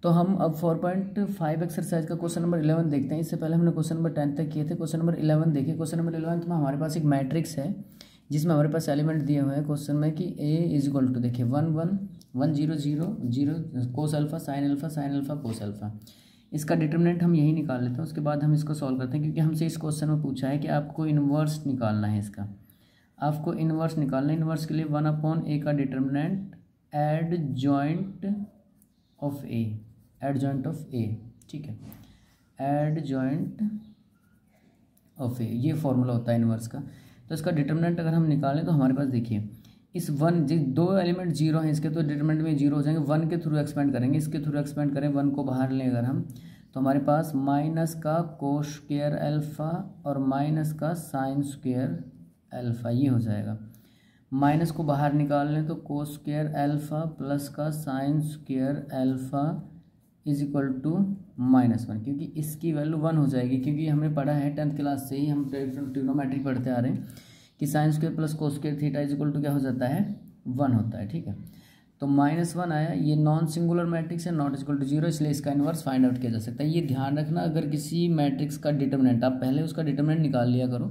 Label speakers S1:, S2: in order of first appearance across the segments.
S1: तो हम अब 4.5 एक्सरसाइज का क्वेश्चन नंबर 11 देखते हैं। इससे पहले हमने क्वेश्चन नंबर 10 तक किए थे। क्वेश्चन नंबर 11 देखिए। क्वेश्चन नंबर 11 में हमारे पास एक मैट्रिक्स है जिसमें हमारे पास एलिमेंट दिए हुए हैं क्वेश्चन में कि ए इज इक्वल टू, देखिए 1 1 1 0 0 0 cos alpha sine alpha cos alpha. इसका डिटरमिनेंट हम यही निकाल लेते हैं, उसके बाद हम इसको सॉल्व करते हैं, क्योंकि हमसे इस क्वेश्चन में पूछा है कि आपको इन्वर्स निकालना है। इसका आपको इन्वर्स निकालना है। इन्वर्स के लिए 1/a का determinant adjoint of A, adjoint of A, ठीक है, एडजॉइंट ऑफ ए, ये फॉर्मूला होता है इन्वर्स का। तो इसका डिटरमिनेंट अगर हम निकालें तो हमारे पास देखिए इस दो एलिमेंट जीरो हैं इसके, तो डिटरमिनेंट में जीरो हो जाएंगे। 1 के थ्रू एक्सपेंड करेंगे, इसके थ्रू एक्सपेंड करें, 1 को बाहर लें अगर हम, तो हमारे पास माइनस का कोस स्क्वायर अल्फा और माइनस का साइन स्क्वायर अल्फा, ये हो जाएगा। माइनस को बाहर निकाल लें तो कोस स्क्वायर अल्फा प्लस का sine square alpha is equal to -1, क्योंकि इसकी वैल्यू 1 हो जाएगी, क्योंकि हमने पढ़ा है 10th क्लास से ही, हम ट्रिग्नोमेट्री पढ़ते आ रहे हैं कि sine square plus cos square theta is equal to क्या हो जाता है, 1 होता है, ठीक है। तो -1 आया। ये नॉन सिंगुलर मैट्रिक्स है, नॉट इक्वल टू 0, इसलिए इसका इन्वर्स फाइंड आउट किया जा सकता है। ये ध्यान रखना, अगर किसी मैट्रिक्स का डिटरमिनेंट, आप पहले उसका डिटरमिनेंट निकाल लिया करो,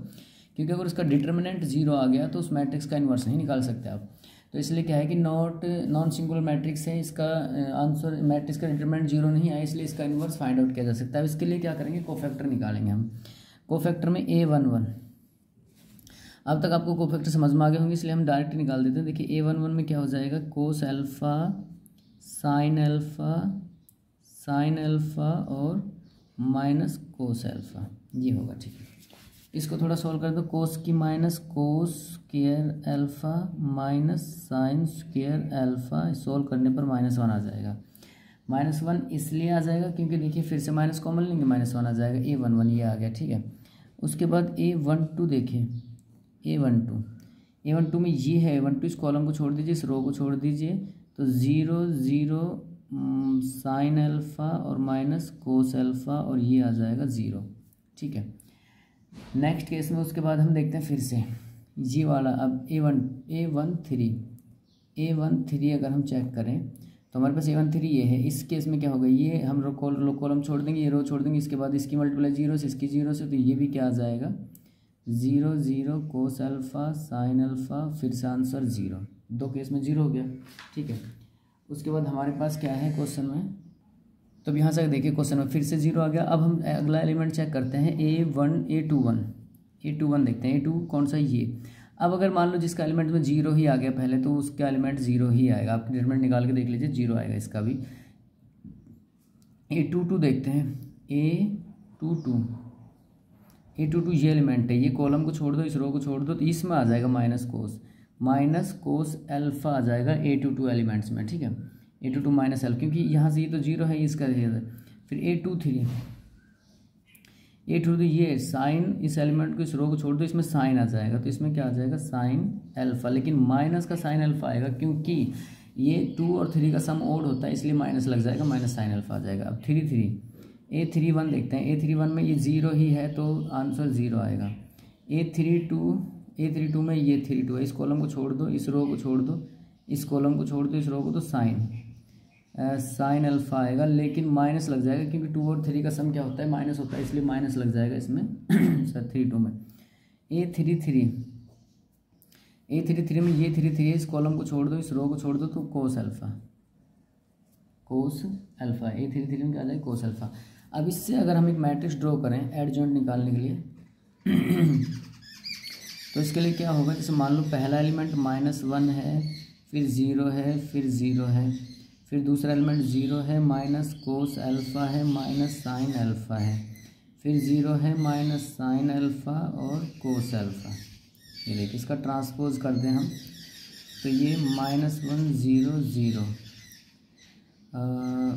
S1: क्योंकि अगर उसका डिटरमिनेंट 0 आ गया तो उस मैट्रिक्स का इन्वर्स नहीं निकाल सकते आप। तो इसलिए क्या है कि नॉन सिंगुलर मैट्रिक्स है, इसका आंसर मैट्रिक्स का डिटरमिनेंट 0 नहीं आया, इसलिए इसका इन्वर्स फाइंड आउट किया जा सकता है। इसके लिए क्या करेंगे, कोफैक्टर निकालेंगे हम। कोफैक्टर में a11, अब तक आपको कोफैक्टर समझ में आ गए होंगे, इसलिए हम डायरेक्ट निकाल देते हैं। देखिए a11 में क्या हो जाएगा, कोस अल्फा साइन अल्फा और माइनस कोस अल्फा, ये होगा, ठीक है। इसको थोड़ा सॉल्व कर दो, कोस की minus cos square alpha minus sign square alpha, solve करने पर -1 आ जाएगा। -1 इसलिए आ जाएगा क्योंकि देखिए फिर से माइनस कॉमन लेंगे, -1 आ जाएगा। a11 ये आ गया, ठीक है। उसके बाद a12 देखिए, a12 में ये है a12, इस कॉलम को छोड़ दीजिए, इस रो को छोड़ दीजिए, तो 0 0 साइन अल्फा और माइनस कोस अल्फा, और ये आ जाएगा 0, ठीक है। नेक्स्ट केस में उसके बाद हम देखते हैं फिर से ये वाला। अब a13 अगर हम चेक करें तो हमारे पास a13 ये है। इस केस में क्या होगा, ये हम कॉलम छोड़ देंगे, ये रो छोड़ देंगे, इसके बाद इसकी मल्टीप्लाई 0 से, इसकी 0 से, तो ये भी क्या आ जाएगा 0 0 कोस अल्फा साइन अल्फा, फिर से आंसर 0। 2 केस में 0 हो गया, ठीक है। उसके बाद हमारे पास क्या है क्वेश्चन में, तो अब यहाँ से देखिए क्वेश्चन में फिर से 0 आ गया। अब हम अगला एलिमेंट चेक करते हैं, a21 देखते हैं। a2 कौन सा, ये। अब अगर मान लो जिसका एलिमेंट में 0 ही आ गया पहले, तो उसका एलिमेंट 0 ही आएगा। आप डिटरमिनेंट निकाल के देख लीजिए, 0 आएगा इसका भी। a22 देखते हैं, a22 ये एलिमेंट है, ये कॉलम को छोड़ दो, इस रो को छोड़ दो, तो इसमें आ जाएगा माइनस कोस अल्फा आ जाएगा a22 एलिमेंट्स में, ठीक है। a22 माइनस अल्फा, क्योंकि यहाँ से ये तो 0 है, इसका फिर a23 ये साइन, इस एलिमेंट को, इस रो को छोड़ दो, इसमें साइन आ जाएगा, तो इसमें क्या आ जाएगा साइन अल्फा, लेकिन माइनस का साइन अल्फा आएगा, क्योंकि ये 2 और 3 का सम ओड होता है, इसलिए माइनस लग जाएगा, माइनस साइन अल्फा आ जाएगा। अब a31 देखते हैं। a31 में ये 0 ही है, तो आंसर 0 आएगा। a32 में ये 32 है, इस कॉलम को छोड़ दो, इस रो को छोड़ दो, इस कॉलम को छोड़ दो, इस रो को, तो साइन अल्फा आएगा, लेकिन माइनस लग जाएगा, क्योंकि 2 और 3 का सम क्या होता है, माइनस होता है, इसलिए माइनस लग जाएगा इसमें 32 में। a33 में ये 33 है, इस कॉलम को छोड़ दो, इस रो को छोड़ दो, तो कोस अल्फा a33 में क्या आ जाएगा, कोस अल्फा। अब इससे अगर हम एक मैट्रिक्स ड्रॉ करें एडजॉइंट निकालने के लिए तो इसके लिए क्या होगा, जैसे मान लो पहला एलिमेंट -1 है, फिर 0 है, फिर 0 है, फिर दूसरा एलिमेंट 0 है, माइनस कोस अल्फा है, माइनस साइन अल्फा है, फिर 0 है, माइनस साइन अल्फा और कोस अल्फा। ये देखिए, इसका ट्रांसपोज कर दें हम, तो ये -1 0 0,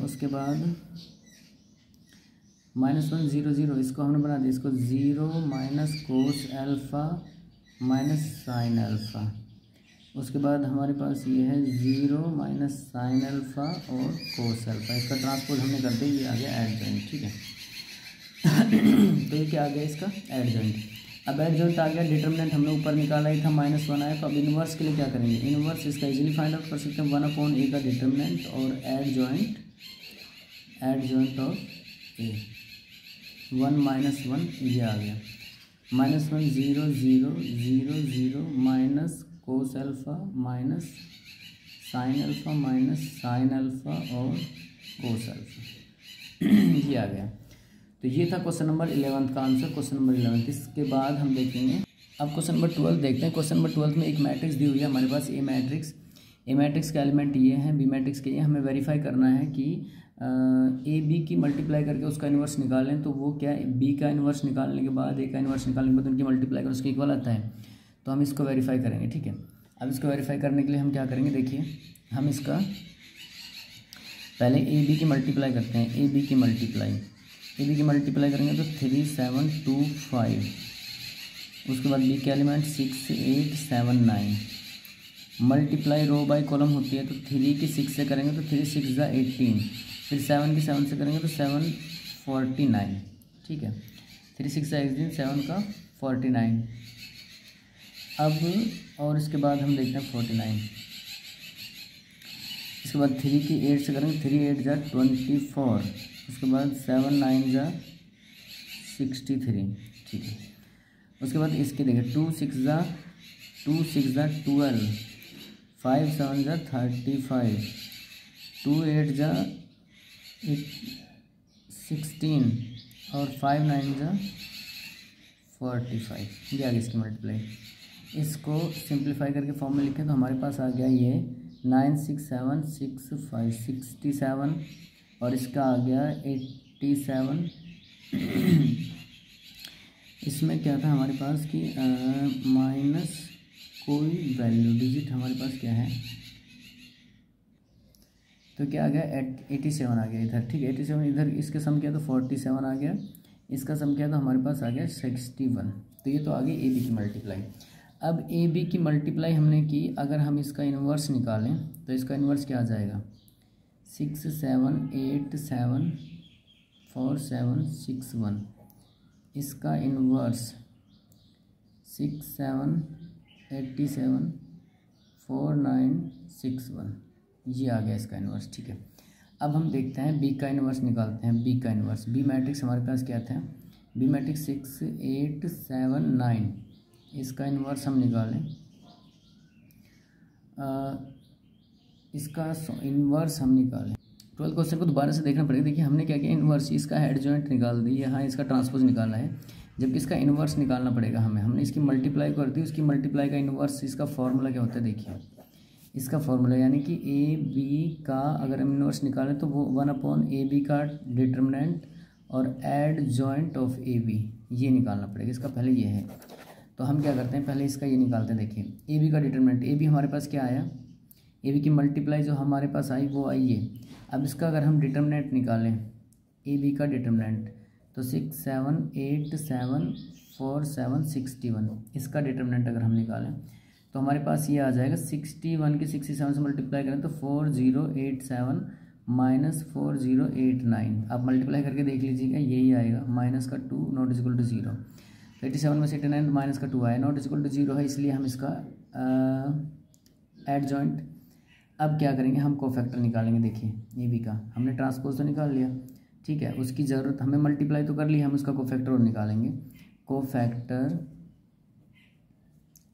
S1: उसके बाद -1 0 0, इसको हमने बना दिया, इसको 0 minus cos alpha minus sine alpha. उसके बाद हमारे पास ये है 0 माइनस साइन अल्फा और कोस अल्फा, इसका ट्रांसपोज हमने कर दिया, ये आ गया एडजॉइंट, ठीक है। तो ये क्या आ गया इसका एडजॉइंट। अब एडजॉइंट आ गया, डिटरमिनेंट हमने ऊपर निकाला ही था, -1 आया, तो अब इन्वर्स के लिए क्या करेंगे, इन्वर्स इसका इजीली फाइंड आउट कर सकते हैं। 1/a का डिटरमिनेंट और adjoint adjoint of A, 1 minus 1 ये आ गया, -1 0 0 0 0 minus cos alpha minus sine alpha minus sine alpha और कोस अल्फ़ा ये आ गया। तो ये था क्वेश्चन नंबर 11 का आंसर, क्वेश्चन नंबर 11। इसके बाद हम देखेंगे अब क्वेश्चन नंबर 12 देखते हैं। क्वेश्चन नंबर 12 में एक मैट्रिक्स दी हुई है हमारे पास, ए मैट्रिक्स का एलिमेंट ये हैं, बी मैट्रिक्स के ये हमें वेरीफाई करना है कि ए बी की मल्टीप्लाई करके उसका इन्वर्स निकालें तो वो क्या है, बी का इन्वर्स निकालने के बाद ए का इन्वर्स निकालने के बाद उनकी मल्टीप्लाई कर उसके इक्वल आता है। तो हम इसको वेरीफाई करेंगे, ठीक है। अब इसको वेरीफाई करने के लिए हम क्या करेंगे, देखिए हम इसका पहले ए बी की मल्टीप्लाई करते हैं। ए बी की मल्टीप्लाई करेंगे तो 3 7 2 5, उसके बाद बी के element 6 8 7 9, multiply row by column होती है तो 3 की 6 से करेंगे तो 3 6 ज़ा 18, फिर 7 की 7 से करेंगे तो 7 49, ठीक है। 3 6 ज़ा 18, 7 का 49। अब और इसके बाद हम देखते हैं 49, इसके बाद 3 की 8 से करेंगे, 3 8 ज़ा 24, उसके बाद 7 9 ज़ा 63, ठीक है। उसके बाद इसके देखिए 2 6 ज़ा 12, 5 7 ज़ा 35, 2 8 ज़ा 16 और 5 9 ज़ा 45, ये आ गई इसकी मल्टीप्लाई। इसको सिंप्लीफाई करके फॉर्म में लिखें तो हमारे पास आ गया ये 9 6 7 6 5 67 और इसका आ गया 87। इसमें क्या था हमारे पास कि माइनस कोई वैल्यू डिजिट हमारे पास क्या है, तो क्या आ गया 87 आ गया इधर, ठीक है। 87 इधर इसके सम किया तो 47 आ गया, इसका सम किया तो हमारे पास आ गया 61। तो ये तो आ गई ए बी की मल्टीप्लाई। अब ए बी की मल्टीप्लाई हमने की, अगर हम इसका इन्वर्स निकालें तो इसका इन्वर्स क्या आ जाएगा, 6 7 8 7 4 7 6 1, इसका इन्वर्स 6 7 87 4 9 6 1, ये आ गया इसका इन्वर्स, ठीक है। अब हम देखते हैं बी का इन्वर्स निकालते हैं। बी का इन्वर्स, बी मैट्रिक्स हमारे पास क्या था, बी मैट्रिक्स 6 8 7 9, इसका इन्वर्स हम निकालें, इसका इन्वर्स हम निकालें। 12 क्वेश्चन को दोबारा से देखना पड़ेगा। देखिए हमने क्या किया, इन्वर्स इसका हेड जॉइंट निकाल दी, यहाँ इसका ट्रांसपोज निकालना है, जबकि इसका इन्वर्स निकालना पड़ेगा हमें। हमने इसकी मल्टीप्लाई कर दी, उसकी मल्टीप्लाई का इन्वर्स, इसका फॉर्मूला क्या होता है, देखिए इसका फॉर्मूला यानी कि ए बी का अगर हम इन्वर्स निकालें तो वो 1/AB का डिटर्मिनेंट और adjoint of A B, ये निकालना पड़ेगा। इसका पहले ये है, तो हम क्या करते हैं, पहले इसका ये निकालते हैं। देखिए ए बी का डिटर्मिनेंट, ए बी हमारे पास क्या आया, ए बी की मल्टीप्लाई जो हमारे पास आई वो आई है। अब इसका अगर हम डिटर्मिनेंट निकालें, ए बी का डिटर्मिनेंट, तो 6 7 8 7 4 7 61, इसका डिटर्मिनेंट अगर हम निकालें तो हमारे पास ये आ जाएगा 61 की 67 से मल्टीप्लाई करें तो 4087 माइनस 4089। आप मल्टीप्लाई करके देख लीजिएगा, यही आएगा, माइनस का 2 नॉट इज इक्वल टू 0। 87 में से 89 माइनस का 2 आया, नॉट इज इक्वल टू 0 है, इसलिए हम इसका एड जॉइंट। अब क्या करेंगे, हम कोफैक्टर निकालेंगे। देखिए ए बी का हमने ट्रांसपोज तो निकाल लिया, ठीक है, उसकी ज़रूरत हमें मल्टीप्लाई तो कर ली, हम उसका कोफैक्टर और निकालेंगे। कोफैक्टर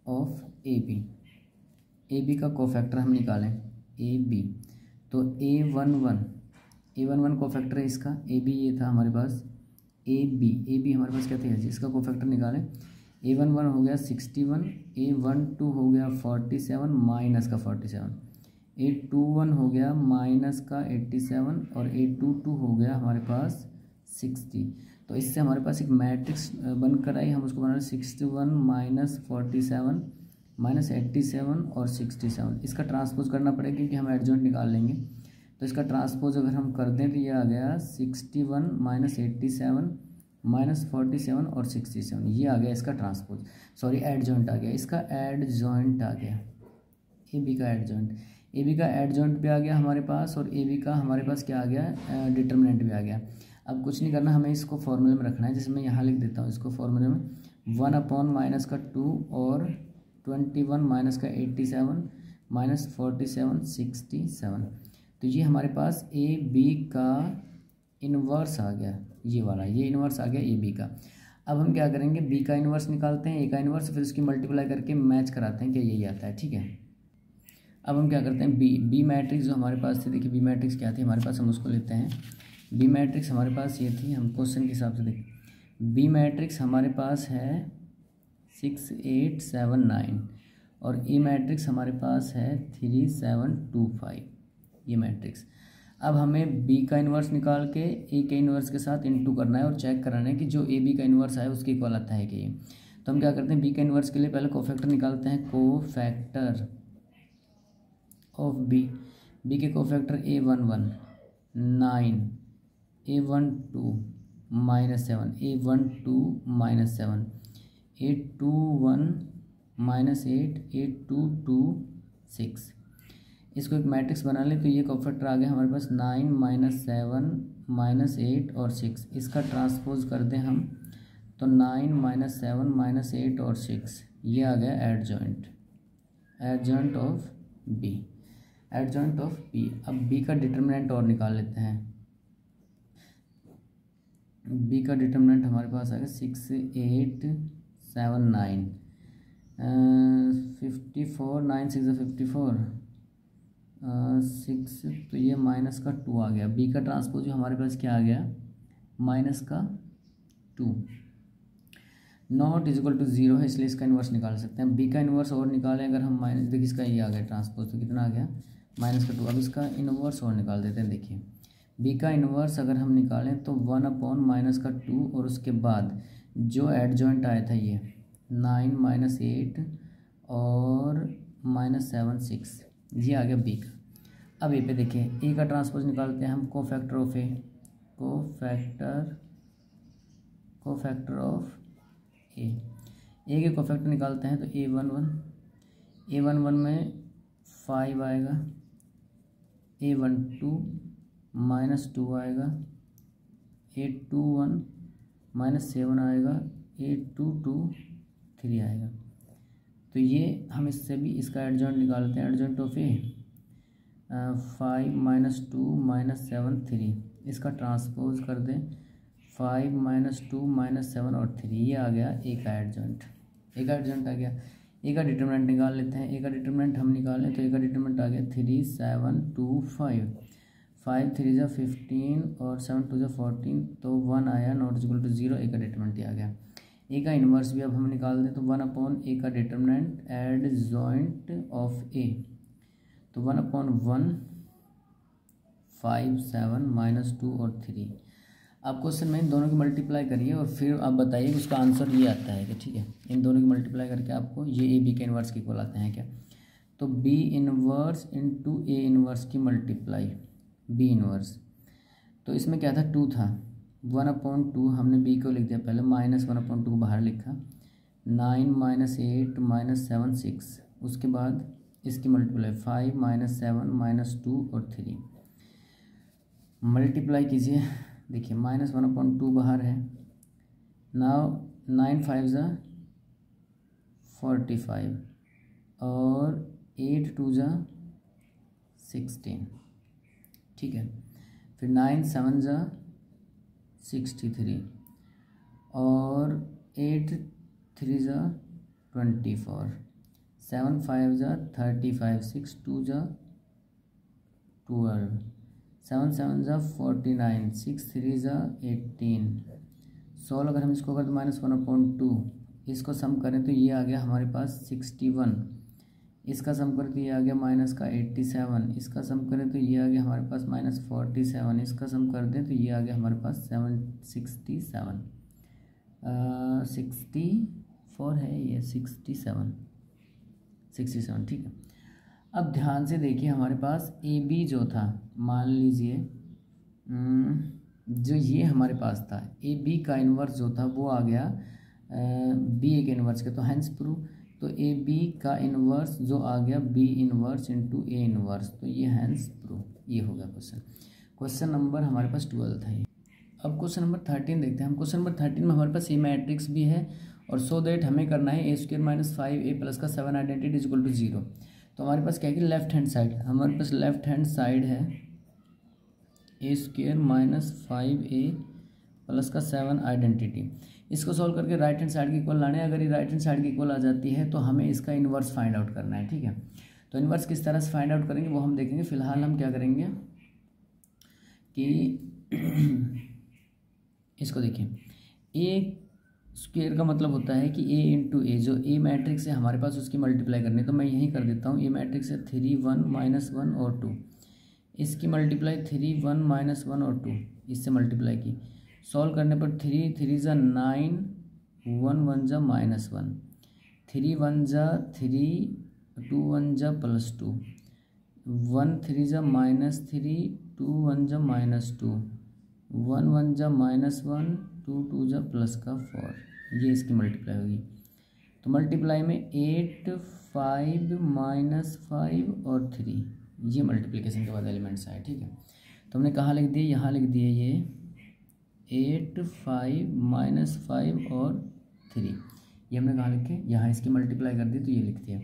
S1: ऑफ ए बी का कोफैक्टर हम निकालें ए बी, तो A11 कोफैक्टर है इसका, ए बी ये था हमारे पास, ए बी हमारे पास क्या था, जिसका कोफैक्टर निकालें। A11 हो गया 61, A12 हो गया 47 माइनस का 47, A21 हो गया माइनस का 87 और A22 हो गया हमारे पास 60। तो इससे हमारे पास एक मैट्रिक्स बनकर आई, हम उसको बना रहे 61 माइनस 47 माइनस 87 और 67। इसका ट्रांसपोज करना पड़ेगा क्योंकि हम एडजॉइंट निकाल लेंगे। तो इसका ट्रांसपोज अगर हम कर दें तो ये आ गया 61 माइनस 87 माइनस 47 और 67, ये आ गया इसका ट्रांसपोज, सॉरी एडजॉइंट आ गया, इसका एडजॉइंट आ गया, ए बी का एडजॉइंट। ए बी का एडजॉइंट भी आ गया हमारे पास और ए बी का हमारे पास क्या आ गया, डिटर्मिनेंट भी आ गया। अब कुछ नहीं करना, हमें इसको फॉर्मूले में रखना है, जैसे मैं यहाँ लिख देता हूँ इसको फॉर्मूले में, 1 माइनस का 2 और 21 माइनस का 87 माइनस 47 67। तो ये हमारे पास ए बी का इन्वर्स आ गया, ये वाला, ये इन्वर्स आ गया ए बी का। अब हम क्या करेंगे, बी का इन्वर्स निकालते हैं, ए का इन्वर्स, फिर उसकी मल्टीप्लाई करके मैच कराते हैं कि यही आता है, ठीक है। अब हम क्या करते हैं, बी मैट्रिक्स जो हमारे पास थी, देखिए बी मैट्रिक्स क्या थी हमारे पास, हम उसको लेते हैं। बी मैट्रिक्स हमारे पास ये थी, हम क्वेश्चन के हिसाब से देखें। बी मैट्रिक्स हमारे पास है 6 8 7 9 और ए मैट्रिक्स हमारे पास है 3 7 2 5, ये मैट्रिक्स। अब हमें बी का इन्वर्स निकाल के ए के इन्वर्स के साथ इनटू करना है और चेक कराना है कि जो ए बी का इन्वर्स है उसके इक्वल आता है कि ये। तो हम क्या करते हैं, बी का इन्वर्स के लिए पहले कोफैक्टर निकालते हैं, कोफैक्टर ऑफ बी के cofactor A11 9, A12 -7, A12 -7, A21 -8, A22 6। इसको एक मैट्रिक्स बना लें तो ये कोफैक्टर आ गया हमारे पास 9 -7 -8 और 6। इसका ट्रांसपोज कर दें हम तो 9 -7 -8 और 6, ये आ गया adjoint of B, adjoint of B. अब बी का डिटर्मिनेंट और निकाल लेते हैं। बी का डिटर्मिनेंट हमारे पास आ गया 6 8 7 9, 54 9 6 54 6, तो ये माइनस का 2 आ गया। बी का ट्रांसपोज हमारे पास क्या आ गया, माइनस का 2, नॉट इक्वल टू 0 है, इसलिए इसका इन्वर्स निकाल सकते हैं। बी का इन्वर्स और निकालें अगर हम, माइनस, देखिए इसका ये आ गया ट्रांसपोज, तो कितना आ गया, माइनस का 2। अब इसका इन्वर्स और निकाल देते हैं। देखिए बी का इन्वर्स अगर हम निकालें तो 1/-2 और उसके बाद जो एडजॉइंट आया था ये 9 -8 और -7 6, ये आ गया बी का। अब ए पे देखिए, ए का ट्रांसपोज निकालते हैं हम, cofactor of A, cofactor of A के कोफैक्टर निकालते हैं तो A11 में 5 आएगा, A12 -2 आएगा, A21 -7 आएगा, A22 3 आएगा। तो ये हम इससे भी इसका एडजॉइंट निकालते हैं, एडजॉइंट ऑफ ए 5 -2 -7 3, इसका ट्रांसपोज कर दें 5 -2 -7 और 3, ये आ गया ए का एडजॉइंट, ए का एडजॉइंट आ गया। ए का डिटरमिनेंट निकाल लेते हैं। ए का डिटरमिनेंट हम निकालें तो ए का डिटरमिनेंट आ गया 3 7 2 5, 5 3 ज़ा 15 और 7 2 ज़ा 14, तो 1 आया, नॉट इक्वल टू 0, ए का डिटरमिनेंट आ गया। ए का इन्वर्स भी अब हम निकाल दें तो 1/a का डिटरमिनेंट एडजॉइंट ऑफ ए, तो 1/1 5 7 -2 और 3। आप क्वेश्चन में इन दोनों की मल्टीप्लाई करिए और फिर आप बताइए उसका आंसर ये आता है कि ठीक है, इन दोनों की मल्टीप्लाई करके आपको ये ए बी के इन्वर्स के इक्वल आते हैं क्या। तो B inverse into A inverse की मल्टीप्लाई, बी इन्वर्स, तो इसमें क्या था, 2 था, 1/2 हमने बी को लिख दिया पहले, -1/2 को बाहर लिखा, 9 -8 -7 6, उसके बाद इसकी मल्टीप्लाई 5 -7 -2 और 3, मल्टीप्लाई कीजिए। देखिए -1/2 बाहर है, नाउ 9 5 ज़ा 45 और 8 2 ज़ा 16, ठीक है। फिर 9 7 ज़ा 63 और 8 3 ज़ा 24, 7 5 ज़ा 35, 6 2 ज़ा 12, 7 7 ज़ा 49, 6 3 ज़ा 18, 16 अगर हम इसको करें तो -1/2, इसको सम करें तो ये आ गया हमारे पास 61, इसका सम करें तो ये आ गया -87, इसका सम करें तो ये आ गया हमारे पास -47, इसका सम कर दें तो ये आ गया हमारे पास 67 64 है, ये 67, ठीक है। अब ध्यान से देखिए हमारे पास ए बी जो था, मान लीजिए जो ये हमारे पास था ए बी का इन्वर्स जो था वो आ गया बी ए के इन्वर्स के, तो हैंस प्रूव, तो ए बी का इन्वर्स जो आ गया B inverse into A inverse, तो ये हैंस प्रूव, ये हो गया क्वेश्चन नंबर हमारे पास 12 था ये। अब क्वेश्चन नंबर 13 देखते हैं हम। क्वेश्चन नंबर 13 में हमारे पास ए मैट्रिक्स भी है और सो दैट हमें करना है A² - 5A + का 7 आइडेंटिटी इक्वल टू 0। तो हमारे पास क्या है कि लेफ्ट हैंड साइड, हमारे पास लेफ्ट हैंड साइड है ए स्क्वायर माइनस 5a प्लस का 7 आइडेंटिटी। इसको सॉल्व करके राइट हैंड साइड की इक्वल लाने हैं। अगर ये राइट हैंड साइड की इक्वल आ जाती है तो हमें इसका इन्वर्स फाइंड आउट करना है, ठीक है। तो इन्वर्स किस तरह से फाइंड आउट करेंगे वो हम देखेंगे। फिलहाल हम क्या करेंगे कि इसको देखिए, ए स्क्वायर का मतलब होता है कि ए इंटू ए, जो ए मैट्रिक्स है हमारे पास उसकी मल्टीप्लाई करनी है। तो मैं यही कर देता हूँ, ए मैट्रिक्स है 3 1 -1 और 2, इसकी मल्टीप्लाई 3 1 -1 और 2 इससे मल्टीप्लाई की। सॉल्व करने पर 3 3 ज़ा 9 1 1 ज़ा -1, 3 1 ज़ा 3 2 1 ज़ा +2, 1 3 ज़ा -3 2 1 ज़ा -2, 1 1 ज़ा -1 2 2 ज़ा +4, ये इसकी मल्टीप्लाई होगी। तो मल्टीप्लाई में 8 5 -5 और 3, ये मल्टीप्लिकेशन के बाद एलिमेंट्स आए, ठीक है। तो हमने कहाँ लिख दिए, यहाँ लिख दिए ये 8 5 -5 और 3, ये हमने कहाँ लिखे, यहाँ इसकी मल्टीप्लाई कर दी तो ये लिख दिया।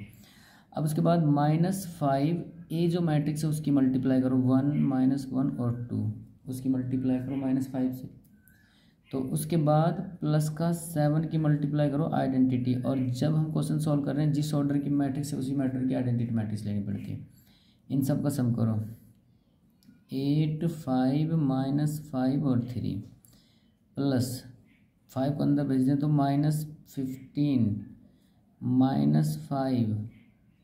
S1: अब उसके बाद -5 ए जो मैट्रिक्स है उसकी मल्टीप्लाई करो 1 -1 और 2, उसकी मल्टीप्लाई करो -5 से। तो उसके बाद प्लस का 7 की मल्टीप्लाई करो आइडेंटिटी। और जब हम क्वेश्चन सॉल्व कर रहे हैं जिस ऑर्डर की मैट्रिक्स है उसी मैटर की आइडेंटिटी मैट्रिक्स लेनी पड़ती है। इन सब का सम करो, 8 5 -5 और 3 प्लस 5 को अंदर भेज दें तो -15 -5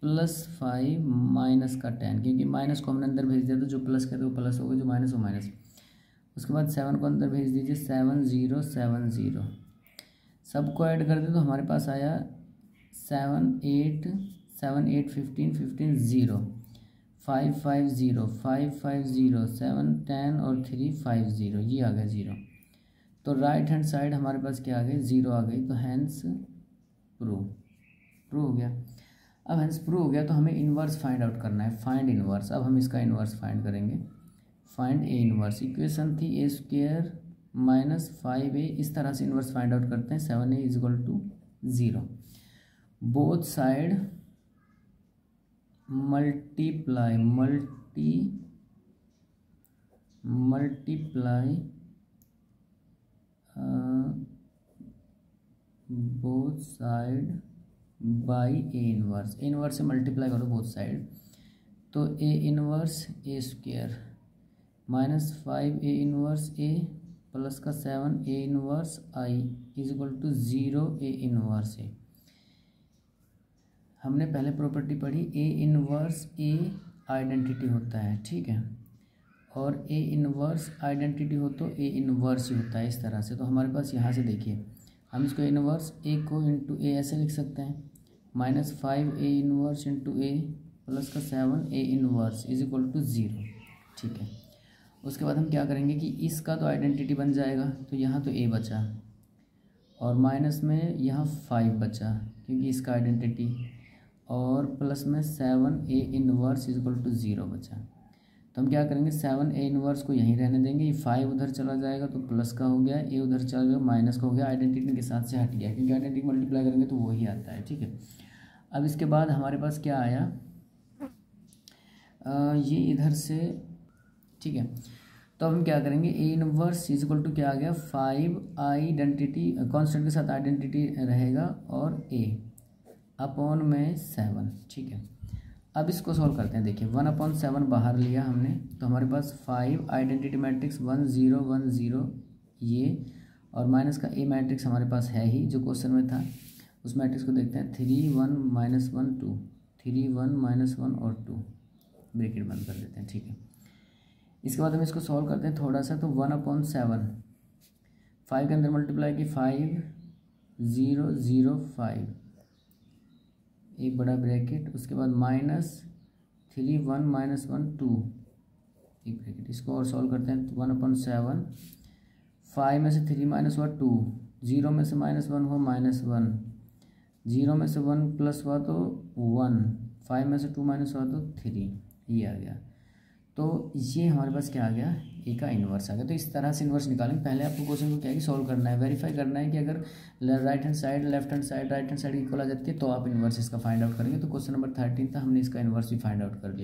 S1: +5 माइनस का 10, क्योंकि माइनस को हमने अंदर भेज दिया तो जो प्लस कहते वो प्लस होगा, जो माइनस वो माइनस। उसके बाद 7 को अंदर भेज दीजिए, 7 0 7 0, सबको ऐड कर दे तो हमारे पास आया 7 8 15 15 0 5 5 0 5 5 0 7 10 और 3 5 0, ये आ गया 0। तो राइट हैंड साइड हमारे पास क्या आ गई, 0 आ गई। तो हैंस प्रूव हो गया। अब हैंस प्रूव हो गया तो हमें इन्वर्स फाइंड आउट करना है, फाइंड इन्वर्स। अब हम इसका इन्वर्स फाइंड करेंगे। फाइंड ए इन्वर्स, इक्वेशन थी ए स्क्वायर -5a, इस तरह से इन्वर्स फाइंड आउट करते हैं। 7a = 0, both side multiply both side by A inverse. A inverse से मल्टीप्लाई करो बोथ साइड, तो A inverse A square -5a inverse A plus का 7 a inverse I = 0 a inverse A. हमने पहले property पढ़ी, ए inverse ए identity होता है, ठीक है। और ए इन्वर्स आइडेंटिटी हो तो ए इन्वर्स ही होता है, इस तरह से। तो हमारे पास यहाँ से देखिए, हम इसको इन्वर्स ए को इंटू ए ऐसे लिख सकते हैं, -5a इन्वर्स इंटू ए प्लस का 7 a इन्वर्स = 0, ठीक है। उसके बाद हम क्या करेंगे कि इसका तो आइडेंटिटी बन जाएगा, तो यहाँ तो a बचा और माइनस में यहाँ 5 बचा क्योंकि इसका आइडेंटिटी, और प्लस में 7a इन्वर्स = 0 बचा। तो हम क्या करेंगे, 7a इन्वर्स को यहीं रहने देंगे, ये 5 उधर चला जाएगा तो प्लस का हो गया, a उधर चला गया माइनस का हो गया, आइडेंटिटी के साथ से हट गया क्योंकि आइडेंटिटी मल्टीप्लाई करेंगे तो वही आता है, ठीक है। अब इसके बाद हमारे पास क्या आया, ये इधर से, ठीक है। तो हम क्या करेंगे, ए इन्वर्स = क्या आ गया, 5 आइडेंटिटी कांस्टेंट के साथ आइडेंटिटी रहेगा और a अपॉन में 7, ठीक है। अब इसको सॉल्व करते हैं। देखिए 1/7 बाहर लिया हमने, तो हमारे पास 5 आइडेंटिटी मैट्रिक्स 1 0 1 0 ये, और माइनस का ए मैट्रिक्स हमारे पास है ही जो क्वेश्चन में था। उस मैट्रिक्स को देखते हैं, 3 1 -1 2 3 1 -1 और 2, ब्रैकेट बंद कर देते हैं, ठीक है। इसके बाद हम इसको सॉल्व करते हैं थोड़ा सा, तो 1/7 5 के अंदर मल्टीप्लाई की 5 0 0 5, एक बड़ा ब्रैकेट, उसके बाद -3 1 -1 2, एक ब्रैकेट। इसको और सॉल्व करते हैं, तो 1/7 5 में से 3 माइनस हुआ 2, 0 में से -1 हुआ -1, 0 में से 1 प्लस हुआ तो 1, 5 में से 2 माइनस हुआ तो 3, ये आ गया। तो ये हमारे पास क्या आ गया, ए का इन्वर्स आ गया। तो इस तरह से इन्वर्स निकालेंगे। पहले आपको क्वेश्चन को क्या है कि सॉल्व करना है, वेरीफाई करना है कि अगर right hand side left hand side right hand side equal आ जाती है तो आप इन्वर्स इसका फाइंड आउट करेंगे। तो क्वेश्चन नंबर 13 था, हमने इसका इन्वर्स भी फाइंड आउट कर लिया।